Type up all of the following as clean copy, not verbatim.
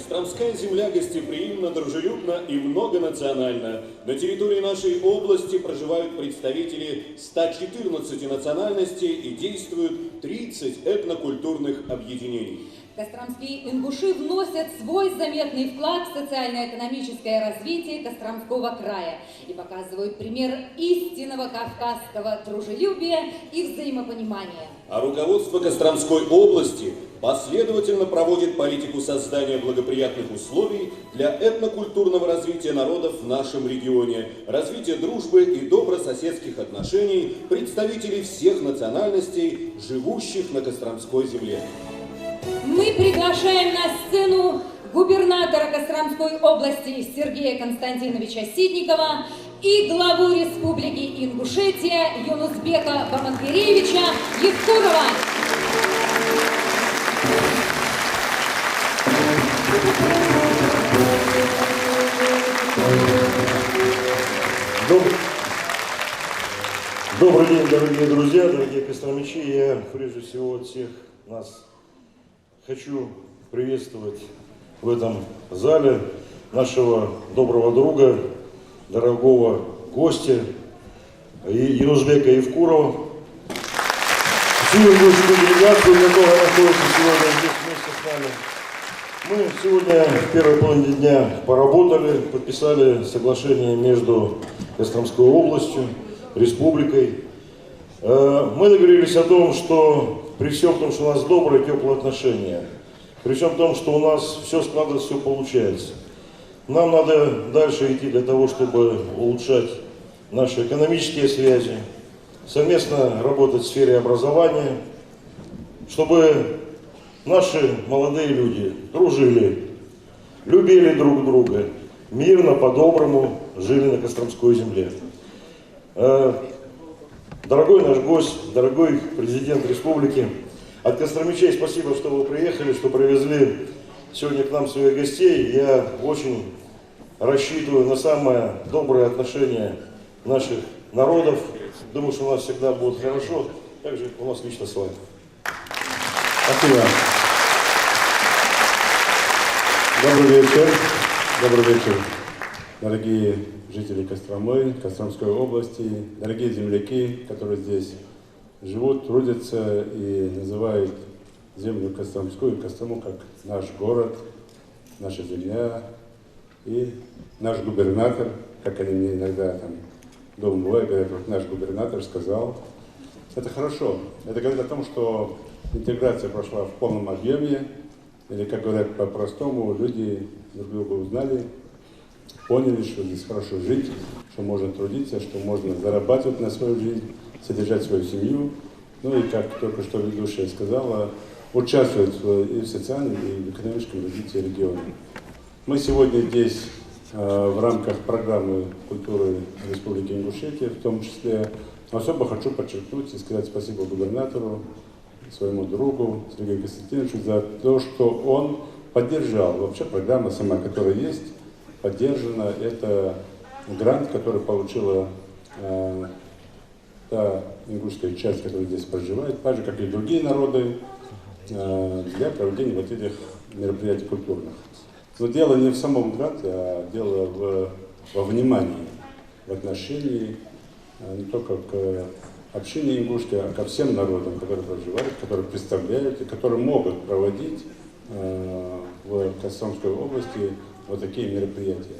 Костромская земля гостеприимна, дружелюбна и многонациональна. На территории нашей области проживают представители 114 национальностей и действуют 30 этнокультурных объединений. Костромские ингуши вносят свой заметный вклад в социально-экономическое развитие Костромского края и показывают пример истинного кавказского дружелюбия и взаимопонимания. А руководство Костромской области последовательно проводит политику создания благоприятных условий для этнокультурного развития народов в нашем регионе, развития дружбы и добрососедских отношений представителей всех национальностей, живущих на Костромской земле. Мы приглашаем на сцену губернатора Костромской области Сергея Константиновича Ситникова и главу Республики Ингушетия Юнусбека Бамангиревича Евкурова. Добрый день, дорогие друзья, дорогие костромичи. Я прежде всего от всех нас хочу приветствовать в этом зале нашего доброго друга, дорогого гостя Юнусбека Евкурова. Всю ингушскую делегацию, которая находится сегодня здесь вместе с нами. Мы сегодня в первой половине дня поработали, подписали соглашение между Костромской областью, республикой. Мы договорились о том, что при всем том, что у нас добрые, теплые отношения, при всем том, что у нас все складывается, все получается, нам надо дальше идти для того, чтобы улучшать наши экономические связи, совместно работать в сфере образования, чтобы наши молодые люди дружили, любили друг друга, мирно, по-доброму жили на Костромской земле. Дорогой наш гость, дорогой президент республики, от костромичей спасибо, что вы приехали, что привезли сегодня к нам своих гостей. Я очень рассчитываю на самое доброе отношение наших народов. Думаю, что у нас всегда будет хорошо, также у нас лично с вами. Спасибо. Добрый вечер. Добрый вечер, дорогие жители Костромы, Костромской области, дорогие земляки, которые здесь живут, трудятся и называют землю Костромскую, Кострому как наш город, наша земля и наш губернатор, как они мне иногда там дома бывают, говорят, вот наш губернатор сказал. Это хорошо. Это говорит о том, что интеграция прошла в полном объеме, или, как говорят по-простому, люди друг друга узнали, поняли, что здесь хорошо жить, что можно трудиться, что можно зарабатывать на свою жизнь, содержать свою семью, ну и, как только что ведущая сказала, участвовать и в социальном, и в экономическом развитии региона. Мы сегодня здесь в рамках программы культуры Республики Ингушетия, в том числе, особо хочу подчеркнуть и сказать спасибо губернатору, своему другу Сергею Константиновичу за то, что он поддержал. Вообще программа сама, которая есть, поддержана. Это грант, который получила та ингушская часть, которая здесь проживает, так же, как и другие народы, для проведения вот этих мероприятий культурных. Но дело не в самом гранте, а дело во внимании, в отношении не только к общине ингушской, а ко всем народам, которые проживают, которые представляют и которые могут проводить в Костромской области вот такие мероприятия.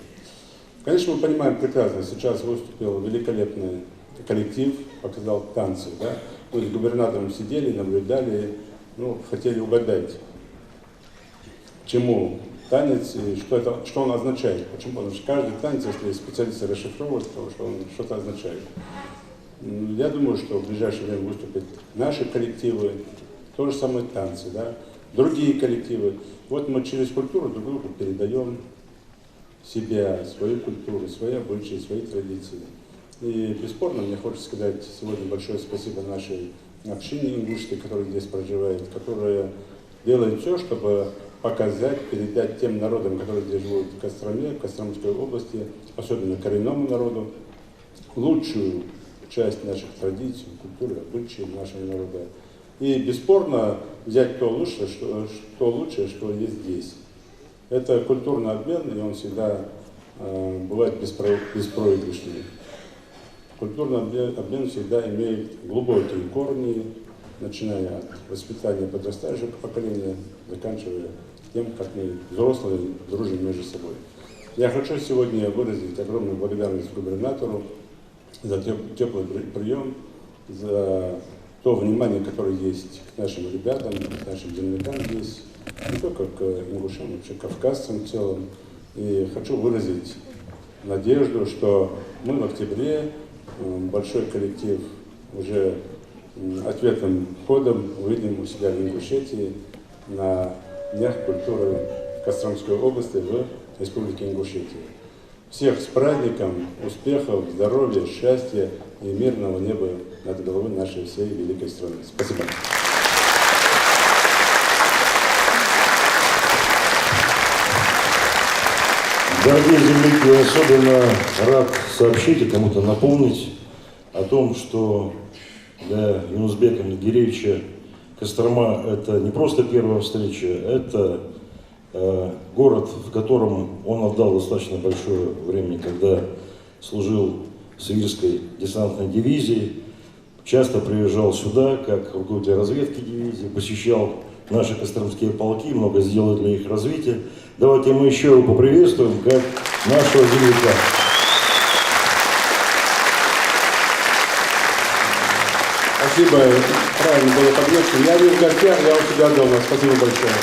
Конечно, мы понимаем прекрасно, сейчас выступил великолепный коллектив, показал танцы, да? Мы с губернатором сидели, наблюдали, ну, хотели угадать, чему танец и что он означает. Почему? Потому что каждый танец, если специалисты расшифровывают, то что он что-то означает. Я думаю, что в ближайшее время выступят наши коллективы, то же самое танцы, да? Другие коллективы. Вот мы через культуру друг другу передаем себя, свою культуру, свои обычаи, свои традиции. И бесспорно, мне хочется сказать сегодня большое спасибо нашей общине ингушской, которая здесь проживает, которая делает все, чтобы показать, передать тем народам, которые здесь живут в Костроме, в Костромской области, особенно коренному народу, лучшую часть наших традиций, культуры, обычаев нашего народа. И бесспорно взять то лучшее, что есть здесь. Это культурный обмен, и он всегда бывает беспроигрышный. Культурный обмен всегда имеет глубокие корни, начиная от воспитания подрастающего поколения, заканчивая тем, как мы, взрослые, дружим между собой. Я хочу сегодня выразить огромную благодарность губернатору за теплый прием, за то внимание, которое есть к нашим ребятам, к нашим землякам здесь, не только к ингушам, вообще к кавказцам в целом. И хочу выразить надежду, что мы в октябре, большой коллектив, уже ответным ходом увидим у себя в Ингушетии на Днях культуры Костромской области в Республике Ингушетия. Всех с праздником, успехов, здоровья, счастья и мирного неба над головой нашей всей великой страны. Спасибо. Дорогие земляки, я особенно рад сообщить и кому-то напомнить о том, что для Юнусбека Нагиревича Кострома – это не просто первая встреча, это город, в котором он отдал достаточно большое время, когда служил в Сибирской десантной дивизии, часто приезжал сюда как руководитель разведки дивизии, посещал наши костромские полки, много сделал для их развития. Давайте мы еще его поприветствуем, как нашего земляка. Спасибо, правильно было подметно. Я не в гостях, я у себя дома. Спасибо большое.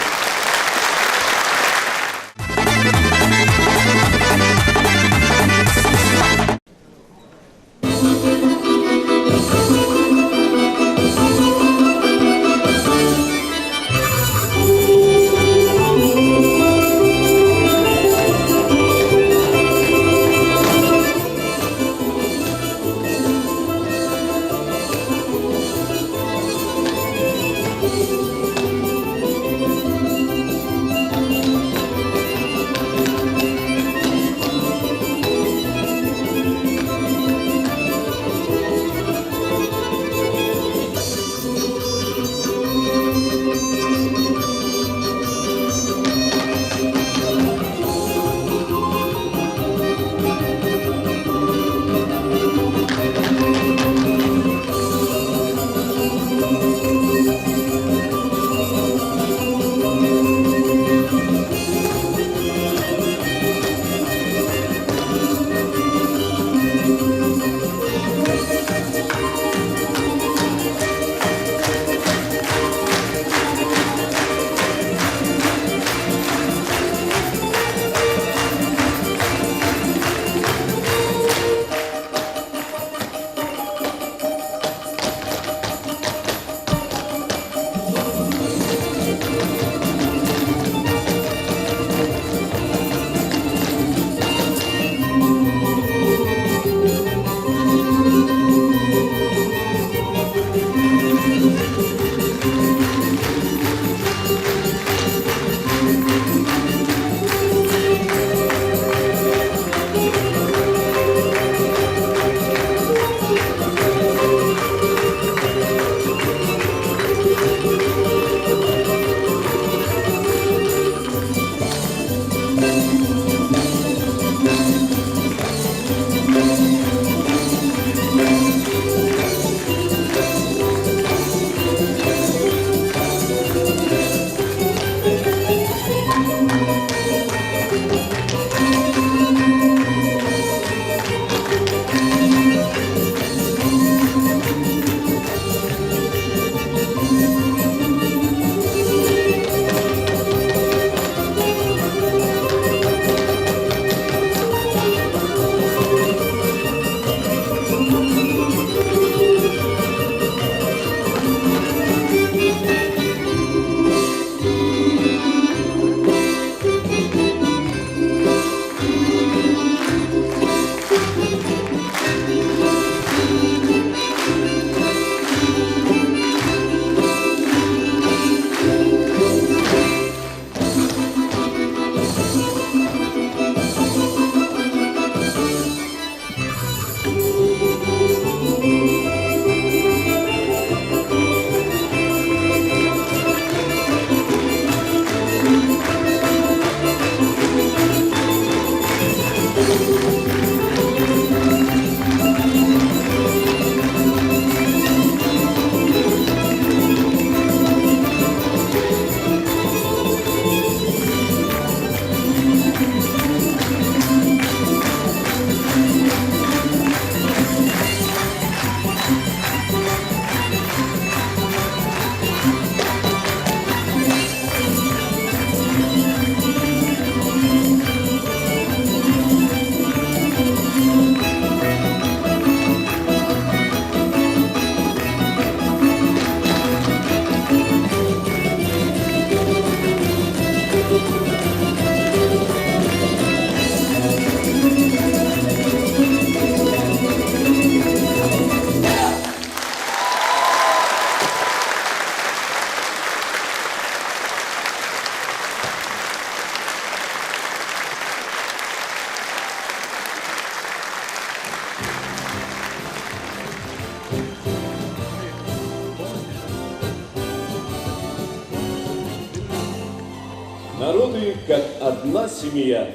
двое, как одна семья,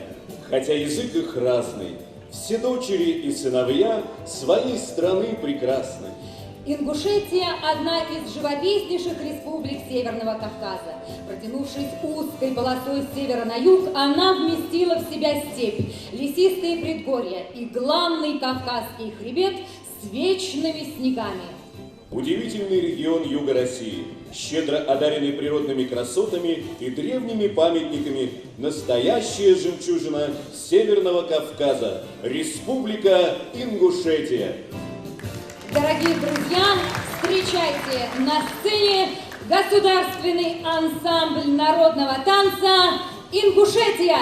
хотя язык их разный. Все дочери и сыновья своей страны прекрасны. Ингушетия – одна из живописнейших республик Северного Кавказа. Протянувшись узкой полосой с севера на юг, она вместила в себя степь, лесистые предгорья и главный Кавказский хребет с вечными снегами. Удивительный регион юга России, щедро одаренный природными красотами и древними памятниками, настоящая жемчужина Северного Кавказа, Республика Ингушетия. Дорогие друзья, встречайте на сцене государственный ансамбль народного танца «Ингушетия».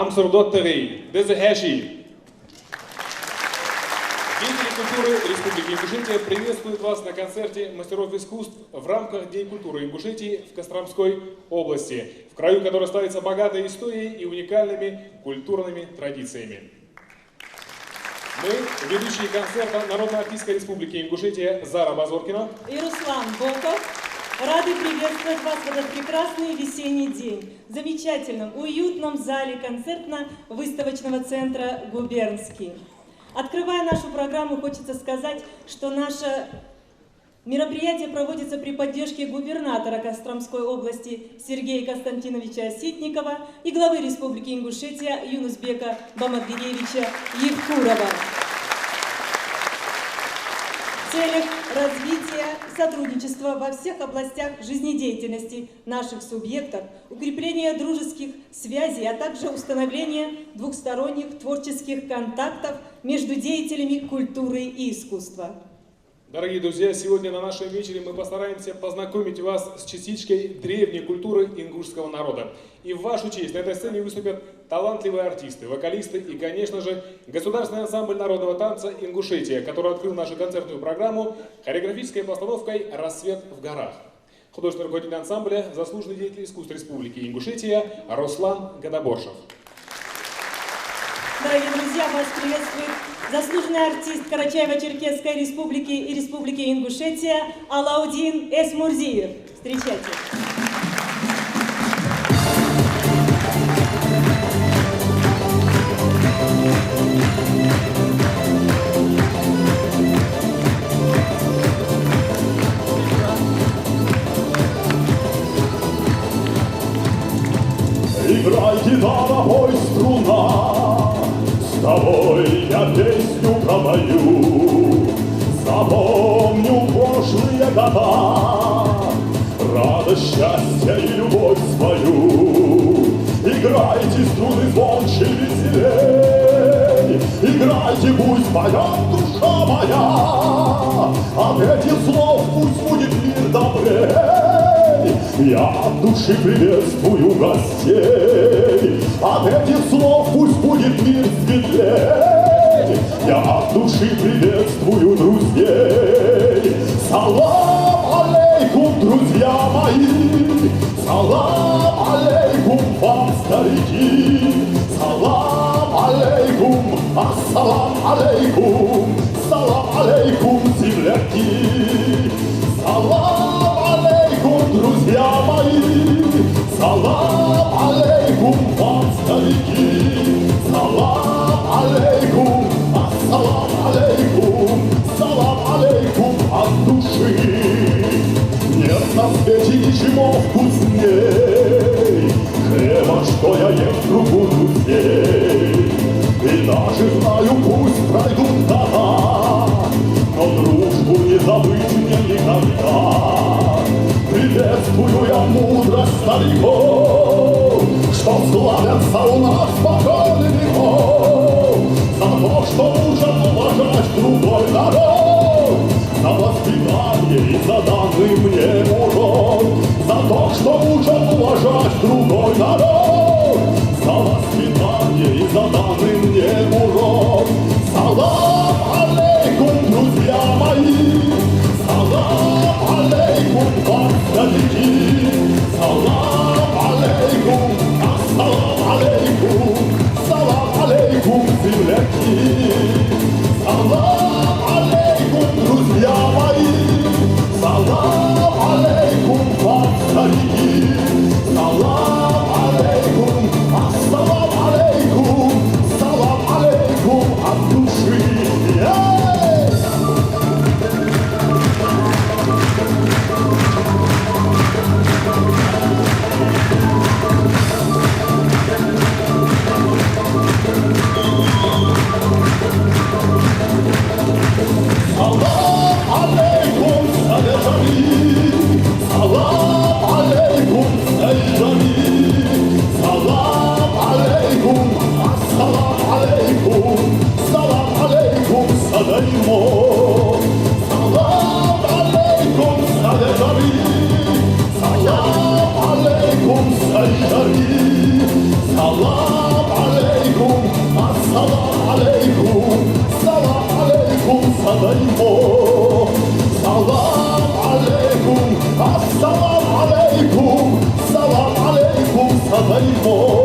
Амсурдоттери, Дезехеши. Деятели культуры Республики Ингушетия приветствуют вас на концерте мастеров искусств в рамках Дней культуры Ингушетии в Костромской области, в краю, который славится богатой историей и уникальными культурными традициями. Мы, ведущие концерта Народно-артистской республики Ингушетия Зара Базоркина и Руслан Волков рады приветствовать вас в этот прекрасный весенний день в замечательном, уютном зале концертно-выставочного центра «Губернский». Открывая нашу программу, хочется сказать, что наше мероприятие проводится при поддержке губернатора Костромской области Сергея Константиновича Оситникова и главы Республики Ингушетия Юнусбека Бамадгиреевича Евкурова. В целях развития сотрудничества во всех областях жизнедеятельности наших субъектов, укрепления дружеских связей, а также установления двухсторонних творческих контактов между деятелями культуры и искусства. Дорогие друзья, сегодня на нашем вечере мы постараемся познакомить вас с частичкой древней культуры ингушского народа. И в вашу честь на этой сцене выступят талантливые артисты, вокалисты и, конечно же, государственный ансамбль народного танца «Ингушетия», который открыл нашу концертную программу хореографической постановкой «Рассвет в горах». Художественный руководитель ансамбля, заслуженный деятель искусств Республики Ингушетия Руслан Гадаборшев. Дорогие друзья, вас приветствует заслуженный артист Карачаево-Черкесской республики и Республики Ингушетия Алаудин Эсмурзиев. Встречайте. Играй, гитара, пой, струна, с тобой я песню пропою. Запомню прошлые года, радость, счастье и любовь свою. Играйте, струны звонче, веселей, играйте, пусть поет душа моя. От этих слов пусть будет мир добрей. Я от души приветствую гостей, от этих слов пусть будет мир светлей. Я от души приветствую друзей. Салам алейкум, друзья мои, салам алейкум вам, старики. Салам алейкум, ассалам алейкум, салам алейкум, земляки. Салам алейкум, друзья мои, салам алейкум вам, старики. Салам алейкум, ассалам алейкум, салам алейкум от души. Нет на свете ничего вкусней хлеба, что я ем в кругу друзей. И даже знаю, пусть пройдут года, но дружбу не забыть мне никогда. Приветствую я мудрость стариков, что славятся у нас покойный веков. За то, что нужно уважать другой народ, за воспитание и за данный мне урок. За то, что нужно уважать другой народ, за воспитание и за данный мне урок. Салам алейкум, друзья мои, салам алейкум вам, старики. Салам алейкум, ассалам алейкум, салам алейкум, земляки. Салам алейкум, друзья мои, салам алейкум вам, старики. Салам алейкум, ассалам алейкум, салам алейкум от души. Салам алейкум, саляжами, салам алейкум, саляжами, салам алейкум, ассалам алейкум, салам алейкум, садаймо. Салам алейкум, саляжами, салам алейкум, саляжами, салам алейкум. садаймо. Салам алейкум, ассалам алейкум, салам алейкум садаймо.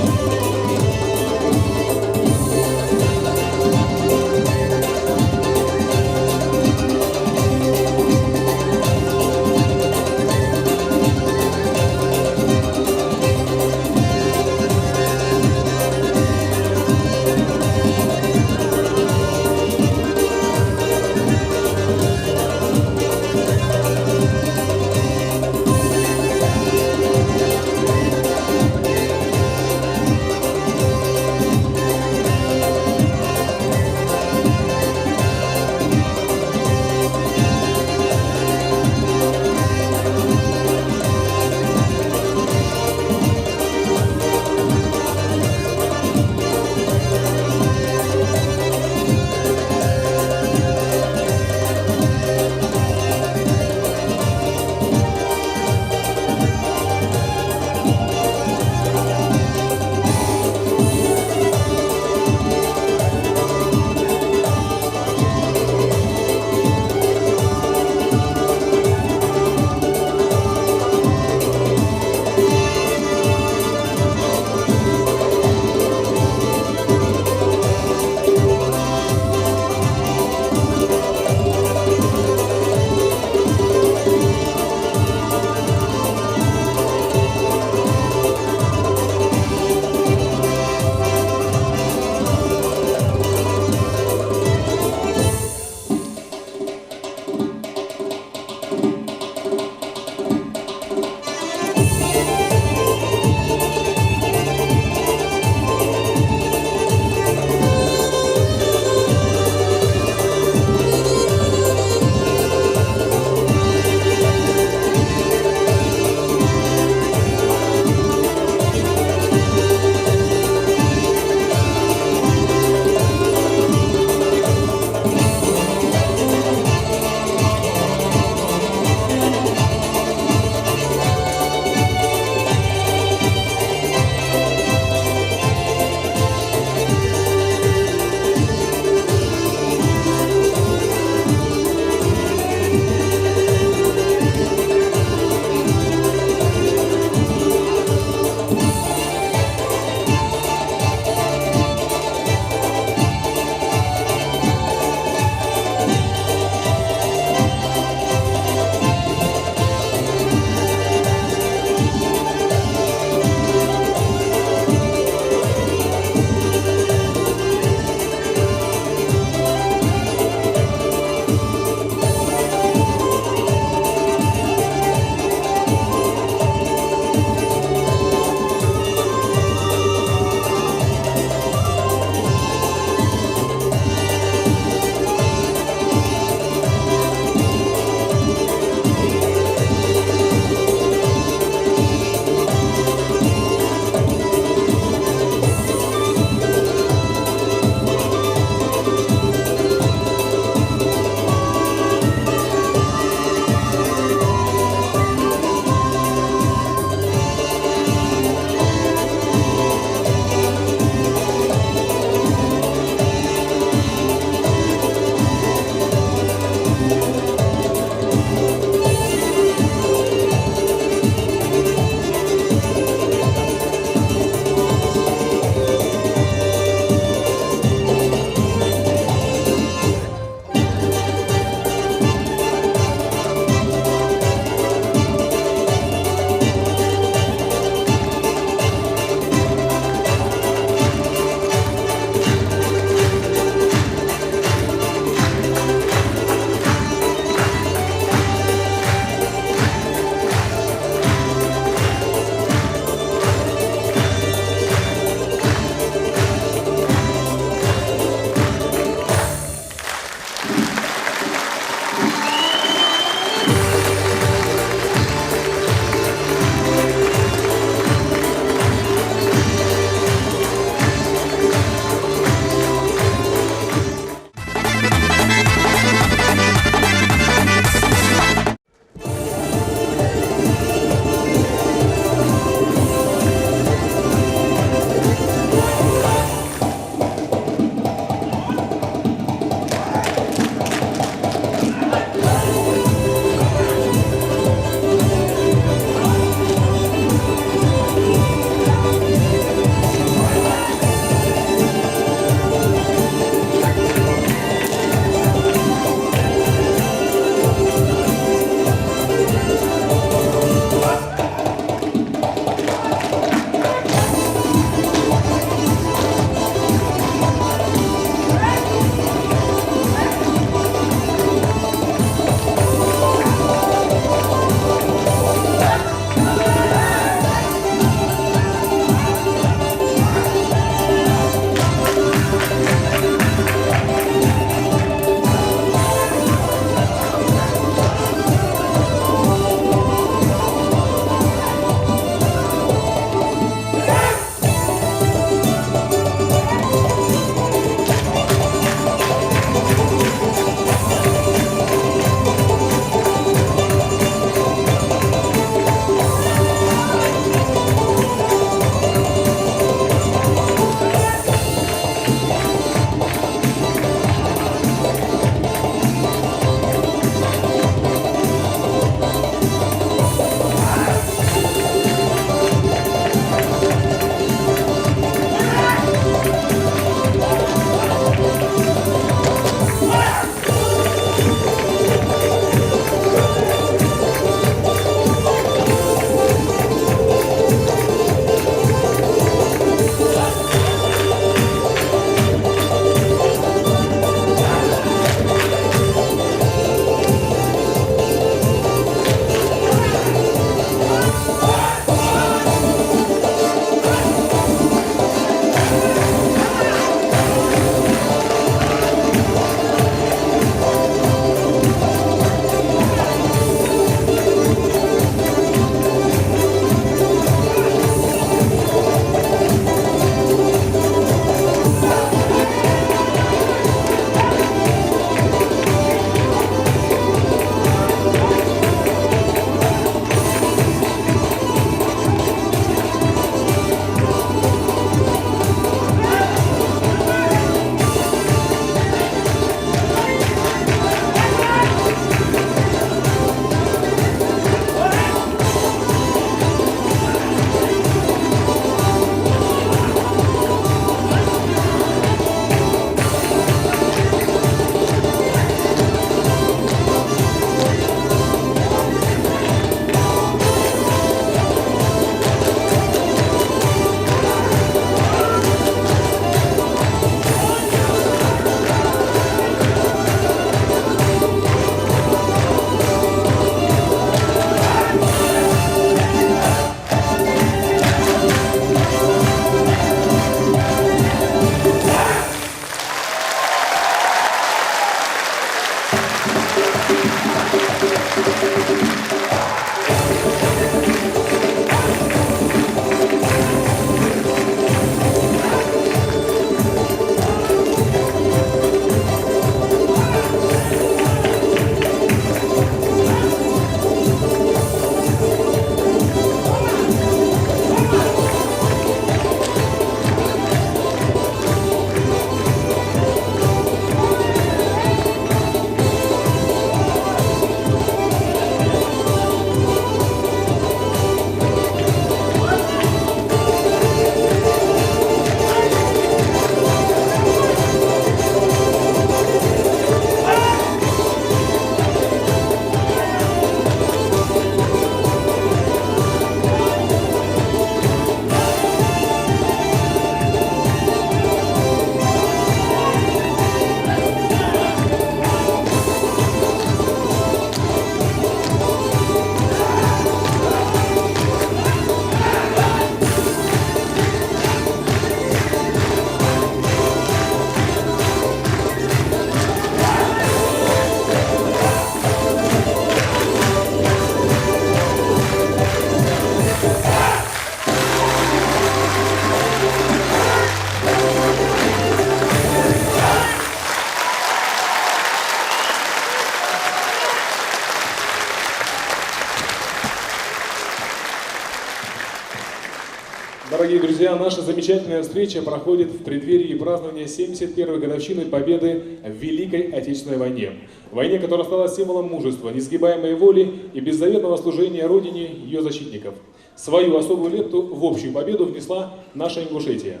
дорогие друзья, наша замечательная встреча проходит в преддверии празднования 71-й годовщины победы в Великой Отечественной войне. Войне, которая стала символом мужества, несгибаемой воли и беззаветного служения Родине ее защитников. Свою особую лепту в общую победу внесла наша Ингушетия.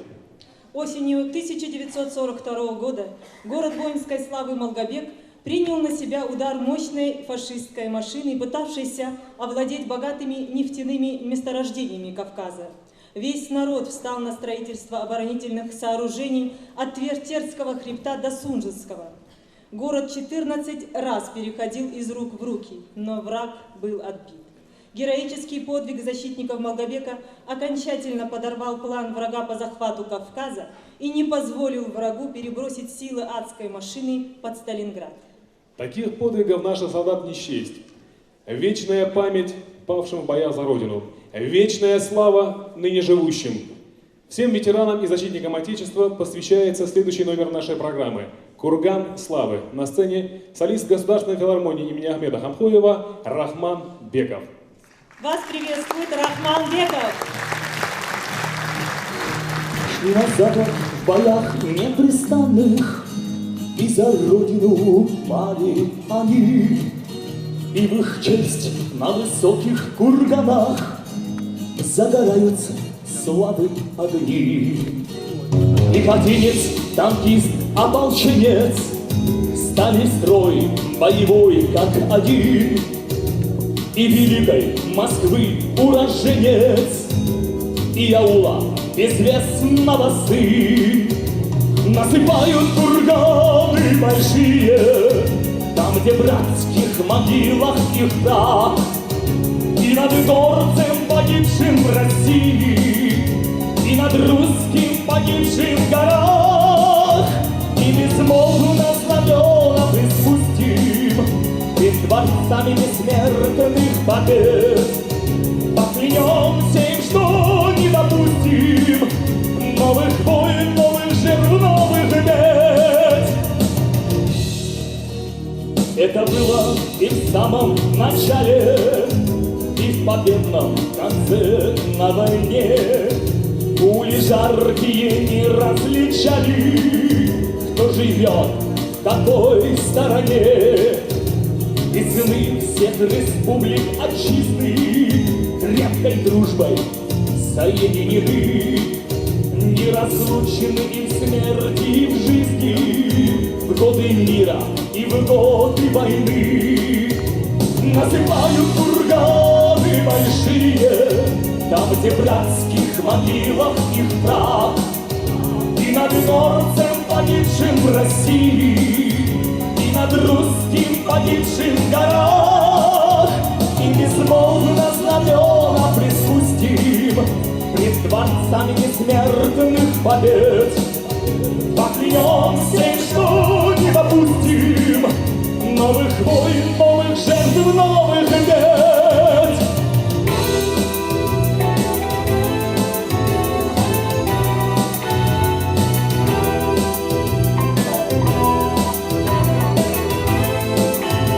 Осенью 1942 года город воинской славы Малгобек принял на себя удар мощной фашистской машины, пытавшейся овладеть богатыми нефтяными месторождениями Кавказа. Весь народ встал на строительство оборонительных сооружений от Терского хребта до Сунжинского. Город 14 раз переходил из рук в руки, но враг был отбит. Героический подвиг защитников Малгобека окончательно подорвал план врага по захвату Кавказа и не позволил врагу перебросить силы адской машины под Сталинград. Таких подвигов наших солдат не счесть. Вечная память павшим в боях за Родину. Вечная слава ныне живущим. Всем ветеранам и защитникам Отечества посвящается следующий номер нашей программы «Курган славы». На сцене солист Государственной филармонии имени Ахмеда Хамхоева Рахман Беков. Вас приветствует Рахман Беков. Шли на запад в боях непрестанных, и за родину пали они, и в их честь на высоких курганах загораются славы огни. Пехотинец, танкист, ополченец стали в строй боевой как один, и великой Москвы уроженец, и аула безвестного сын. Насыпают курганы большие, там, где в братских могилах их прах, и над горцем, погибшим в России, и над русским, погибшим в горах, и безмолвно знамена приспустим перед дворцами бессмертных побед. Поклянемся им, что не допустим новых войн, новых жертв, новых бед. Это было и в самом начале, и в победном конце на войне. Пули жаркие не различали, кто живет в какой стороне. И сыны всех республик отчизны крепкой дружбой соединены, неразлучны и в смерти, и в жизни, в годы мира и в годы войны. Насыпают курганы большие, там, где в братских могилах их прах, и над горцем, погибшим в России, и над русским, погибшим в горах, и безмолвно знамена приспустим пред дворцами бессмертных побед. Поклянемся, что не допустим новых войн, новых жертв, новых бед.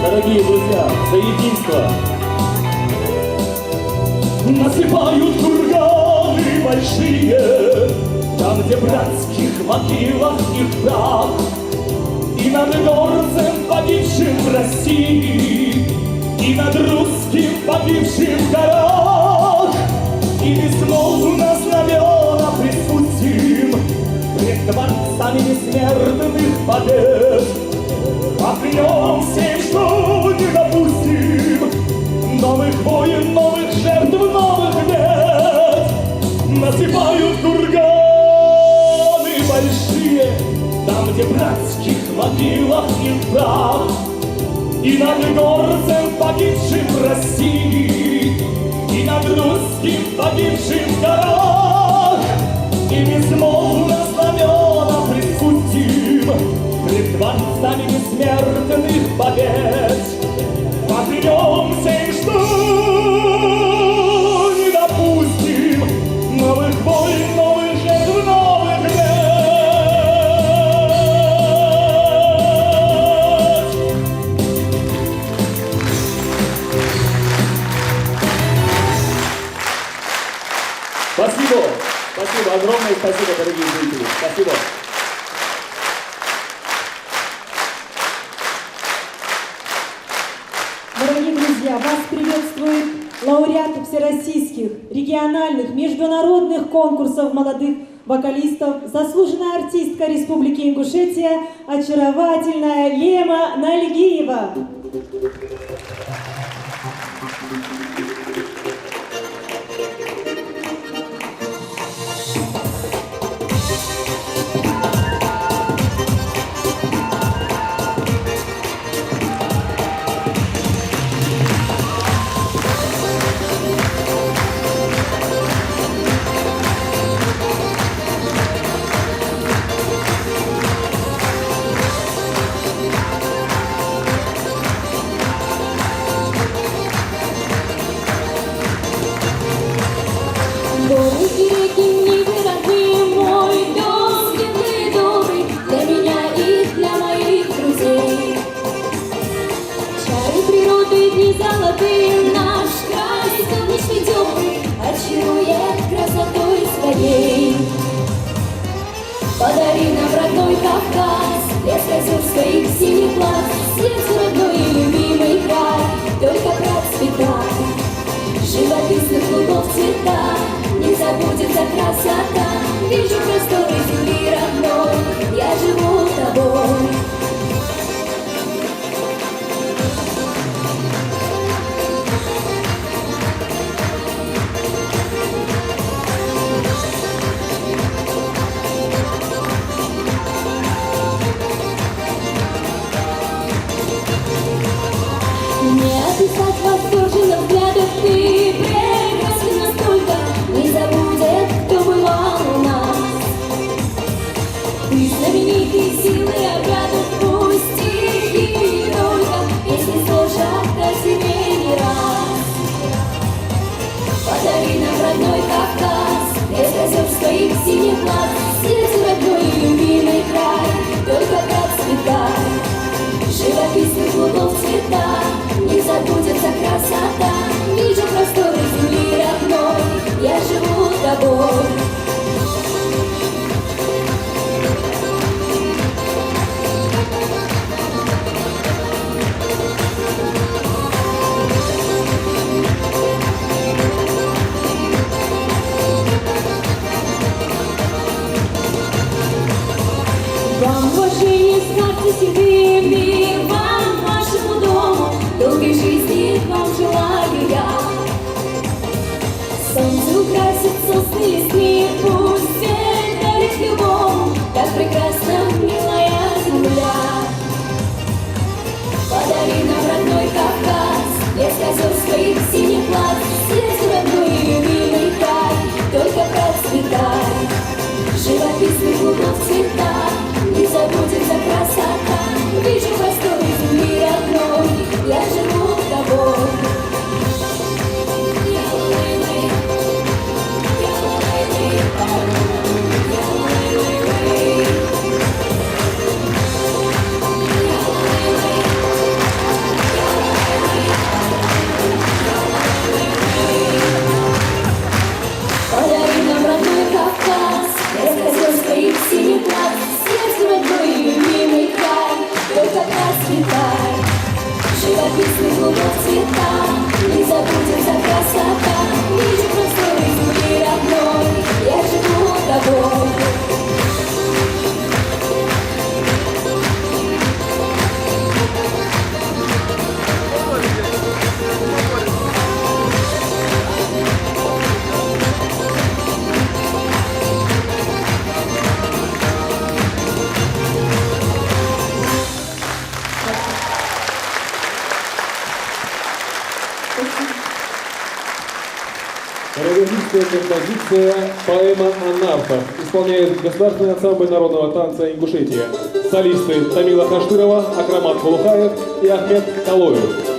Дорогие друзья, за единство! Насыпают курганы большие, там, где в братских могилах их прах, и над горцем, погибшим в России, и над русским, погибшим в горах, и безмолвно знамена приспустим пред дворцами бессмертных побед. Поклянемся, что не допустим новых войн, новых жертв, новых бед. Насыпают курганы большие, там, где в братских могилах их прах, и над горцем, погибшим в России, и над русским, погибшим в горах, и безмолвно знамена приспустим пред дворцами бессмертных побед. Поклянемся, что не допустим новых войн, новых жертв, новых бед. Спасибо. Спасибо. друзья, вас приветствует лауреат всероссийских, региональных, международных конкурсов молодых вокалистов, заслуженная артистка Республики Ингушетия, очаровательная Лема Нальгиева. Наш край солнечный теплый очарует красотой своей. Подари нам родной Кавказ, лес озер своих синих глаз, сердцу родной и любимый край, только процветай. Живописных лугов цвета, не забудется красота. Вижу просторы земли родной, я живу тобой. Описать восторженных взглядов, ты прекрасен настолько, не забудет, кто бывал у нас. Ты знаменитый силой оградов, пусть стихи не только, если слышат о себе не раз. Подари нам родной Кавказ, лес озер своих синих глаз, сердцу родной и любимый край, только процветай. Живописных лугов цвета, не забудется красота. Вижу просторы земли родной, я живу тобой. Вам уважение, знак себе мир, вам вашему дому, долгой жизни вам желаю я. Солнце украсит сосны листвы, пусть это дарит любому, так прекрасна милая земля. Подари нам родной Кавказ, лес озер своих синих глаз, сердцу родной и любимый край, только процветай. Живописных лугов цвета, не забудется красота. Вижу просторы земли родной, я живу тобой. Подари нам родной Кавказ, лес озер своих синих глаз, сердцу родной и любимый край, только процветай. Живописных лугов цвета, не забудется красота. Вижу просторы земли родной, я живу тобой. Хореографическая композиция «Поэма о нарцах» исполняет Государственный ансамбль народного танца Ингушетия. Солисты Тамила Хаштырова, Акрамат Кулухаев и Ахмед Калоев.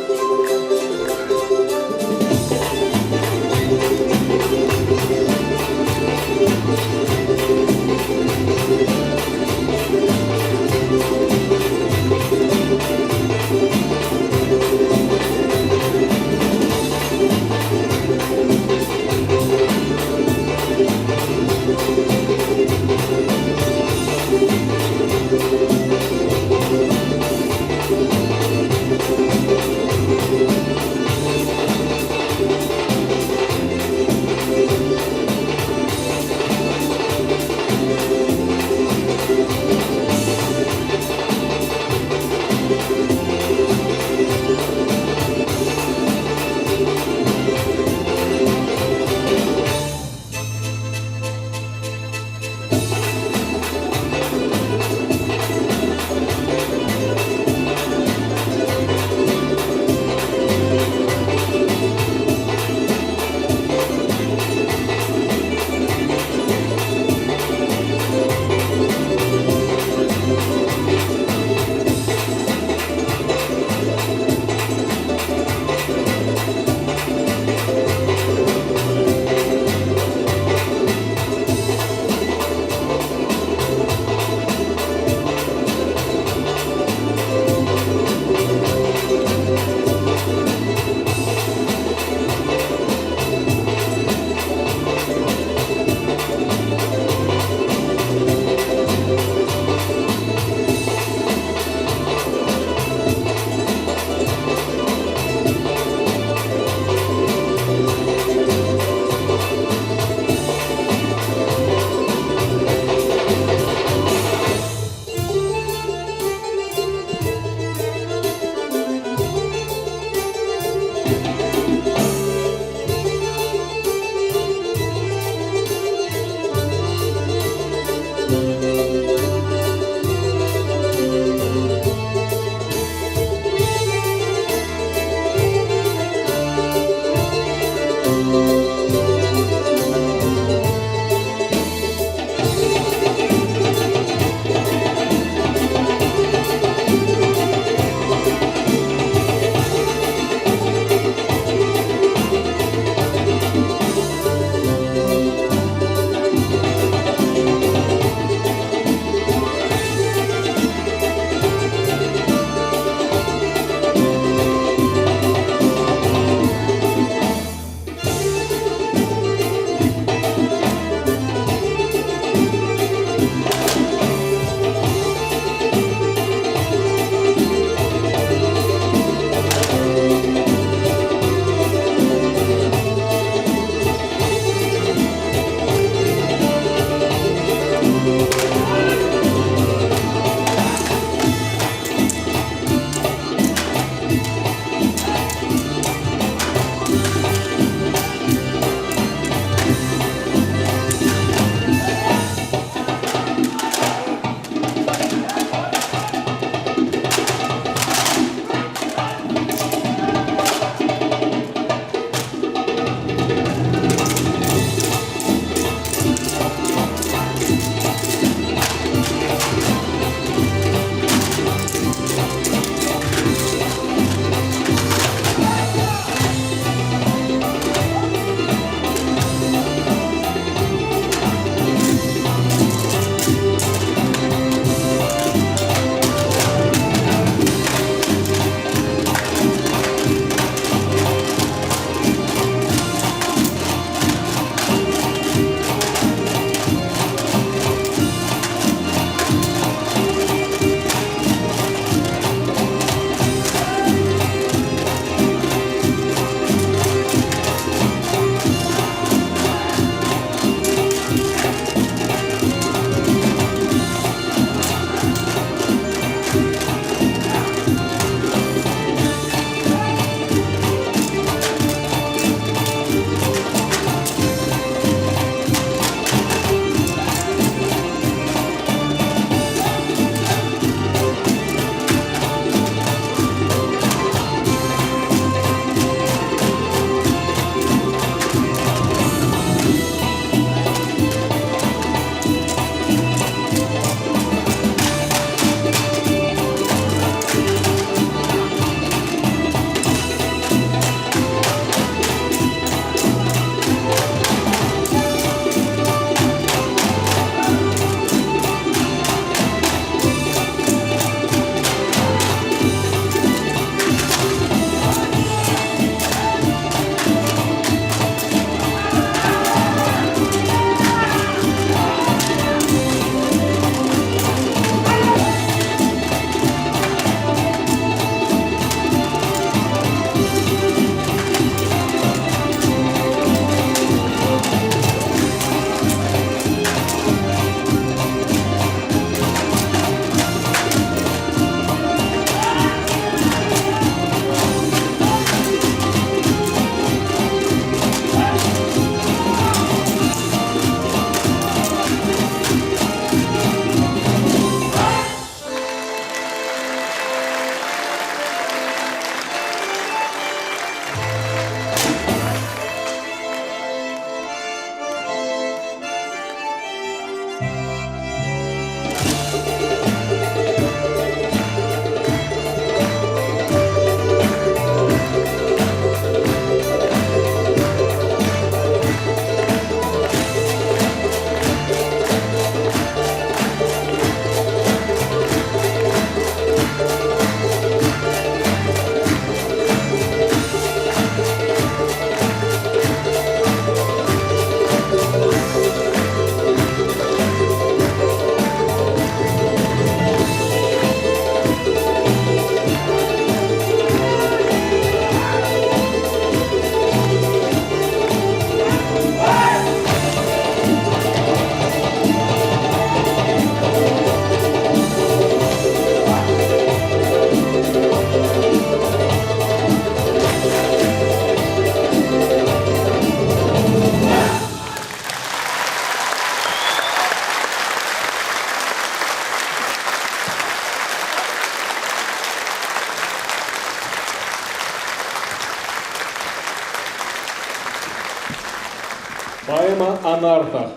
Поэма о нартах.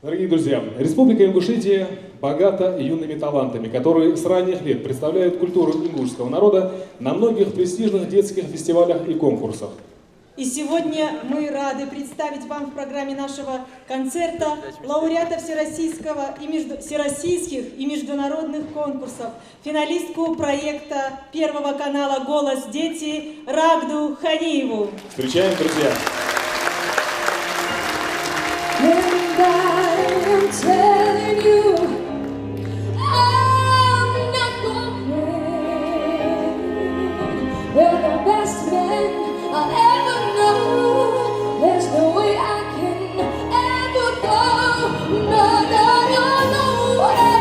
Дорогие друзья, Республика Ингушетия богата юными талантами, которые с ранних лет представляют культуру ингушского народа на многих престижных детских фестивалях и конкурсах. И сегодня мы рады представить вам в программе нашего концерта лауреата всероссийских и международных конкурсов, финалистку проекта Первого канала «Голос дети» Рагду Ханиеву. Встречаем, друзья! And I am telling you, I'm not going. You're the best man I ever know. There's no way I can ever go. No, no, no, no way.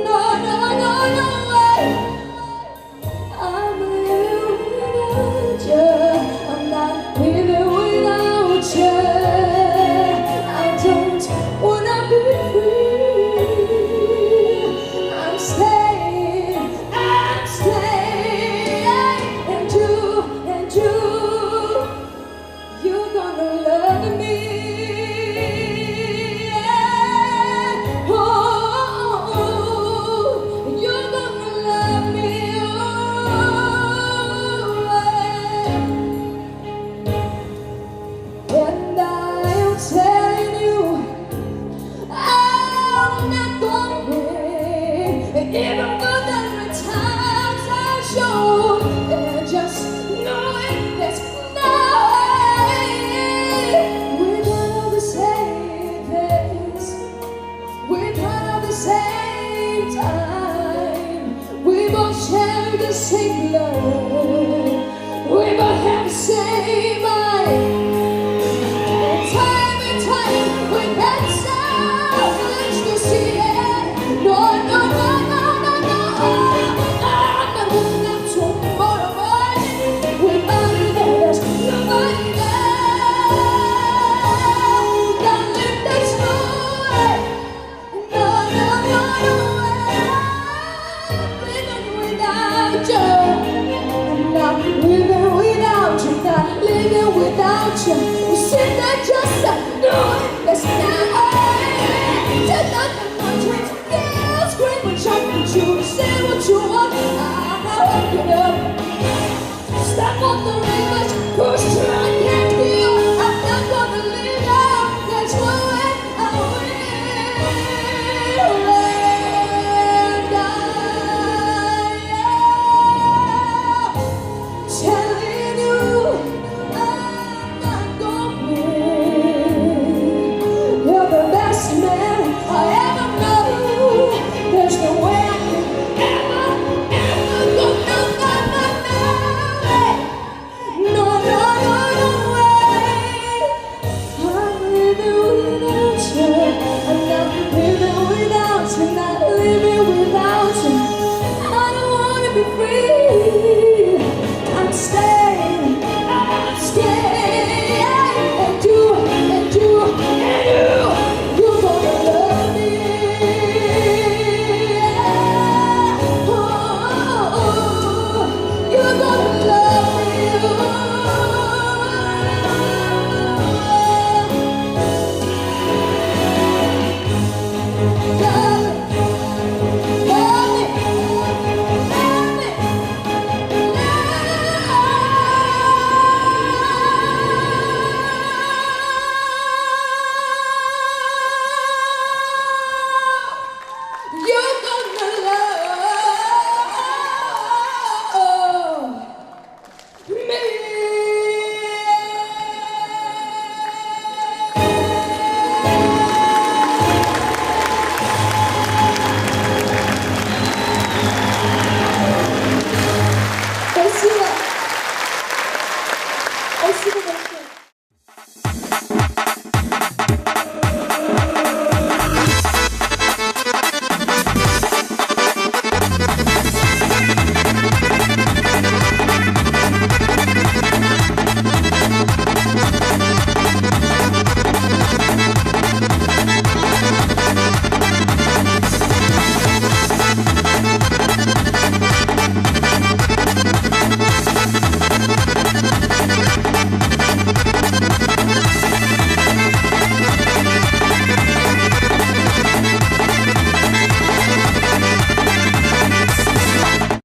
No, no, no, no way. I'm living without you. I'm not living without you. Wanna be free. I'm staying, and you're gonna love me. Yeah. Oh, you're gonna love me. Oh, and I am telling you, I'm not going. Even though there are times I show, just knowing there's no way. We're not on the same place. We're not on the same time. We both share the same love. We both have the same mind. Time and time we've had so much to see it. No, no, no, no, no, no. I'm not looking up tomorrow morning. Without you there's nobody there. Darling, there's no way. No, no, no, no way. I'm living without you. I'm not living without you. Not living without you. You said that just no, there's no